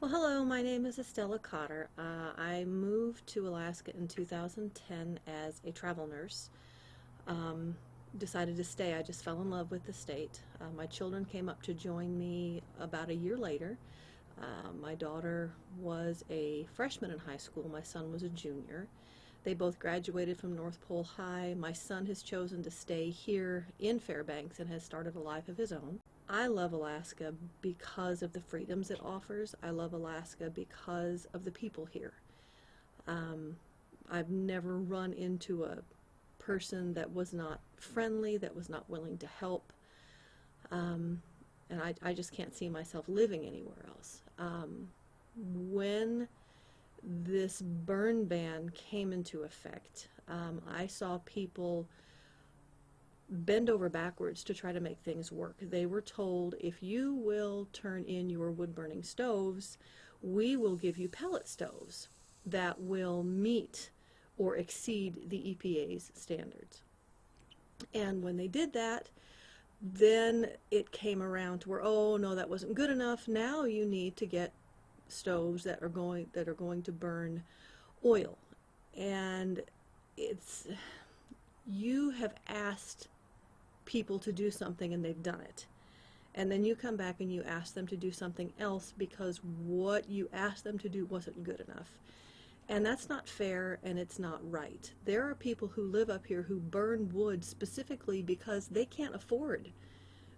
Well, hello, my name is Estella Cotter. I moved to Alaska in 2010 as a travel nurse. Um, Decided to stay. I just fell in love with the state. My children came up to join me about a year later. My daughter was a freshman in high school. My son was a junior. They both graduated from North Pole High. My son has chosen to stay here in Fairbanks and has started a life of his own. I love Alaska because of the freedoms it offers. I love Alaska because of the people here. Um, I've never run into a person that was not friendly, that was not willing to help, and I just can't see myself living anywhere else. When this burn ban came into effect, I saw people bend over backwards to try to make things work. They were told, if you will turn in your wood-burning stoves, we will give you pellet stoves that will meet or exceed the EPA's standards. And when they did that, then it came around to where, oh no, that wasn't good enough. Now you need to get stoves that are going to burn oil. And you have asked people to do something and they've done it, and then you come back and you ask them to do something else because what you asked them to do wasn't good enough. And that's not fair, and it's not right. There are people who live up here who burn wood specifically because they can't afford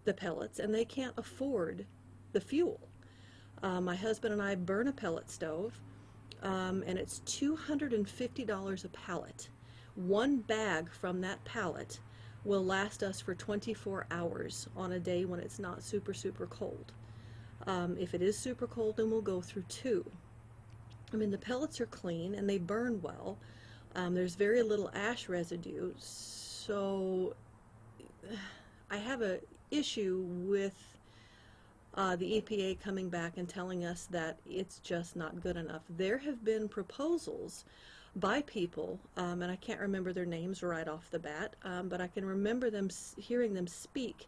the pellets and they can't afford the fuel. My husband and I burn a pellet stove, and it's $250 a pallet. One bag from that pallet will last us for 24 hours on a day when it's not super cold. If it is super cold, then we'll go through two. I mean, the pellets are clean and they burn well. There's very little ash residue, so I have an issue with the EPA coming back and telling us that it's just not good enough. There have been proposals by people, and I can't remember their names right off the bat, but I can remember hearing them speak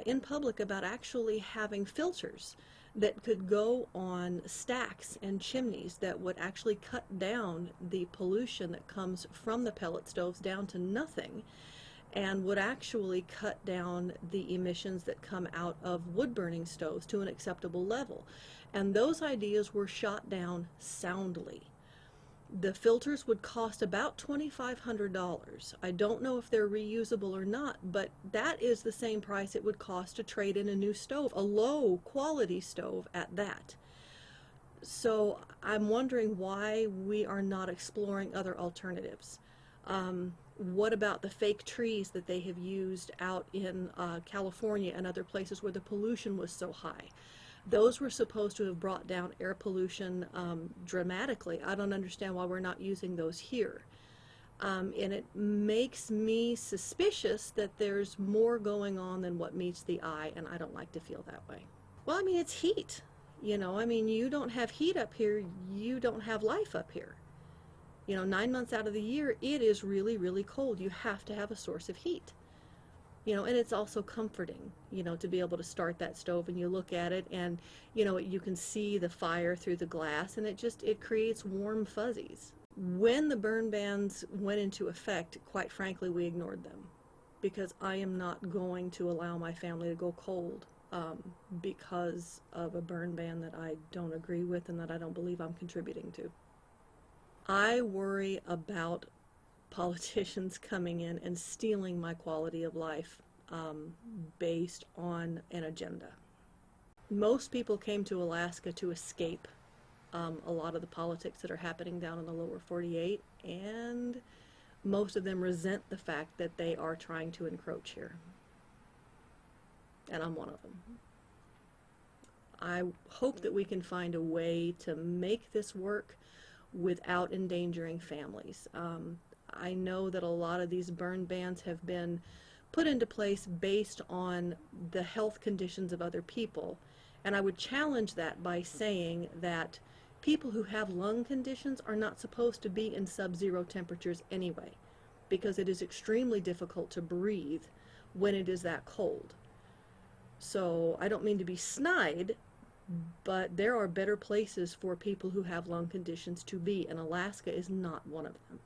in public about actually having filters that could go on stacks and chimneys that would actually cut down the pollution that comes from the pellet stoves down to nothing, and would actually cut down the emissions that come out of wood-burning stoves to an acceptable level. And those ideas were shot down soundly. The filters would cost about $2,500. I don't know if they're reusable or not, but that is the same price it would cost to trade in a new stove, a low quality stove at that. So I'm wondering why we are not exploring other alternatives. What about the fake trees that they have used out in California and other places where the pollution was so high? Those were supposed to have brought down air pollution dramatically. I don't understand why we're not using those here. And it makes me suspicious that there's more going on than what meets the eye, and I don't like to feel that way. Well, I mean, it's heat. You know, I mean, you don't have heat up here, you don't have life up here. You know, 9 months out of the year, it is really cold. You have to have a source of heat. You know, and it's also comforting, you know, to be able to start that stove and you look at it and, you know, you can see the fire through the glass, and it creates warm fuzzies. When the burn bans went into effect, quite frankly, we ignored them because I am not going to allow my family to go cold because of a burn ban that I don't agree with and that I don't believe I'm contributing to. I worry about politicians coming in and stealing my quality of life based on an agenda. Most people came to Alaska to escape a lot of the politics that are happening down in the lower 48, and most of them resent the fact that they are trying to encroach here. And I'm one of them. I hope that we can find a way to make this work without endangering families. I know that a lot of these burn bans have been put into place based on the health conditions of other people, and I would challenge that by saying that people who have lung conditions are not supposed to be in sub-zero temperatures anyway, because it is extremely difficult to breathe when it is that cold. So I don't mean to be snide, But there are better places for people who have lung conditions to be, and Alaska is not one of them.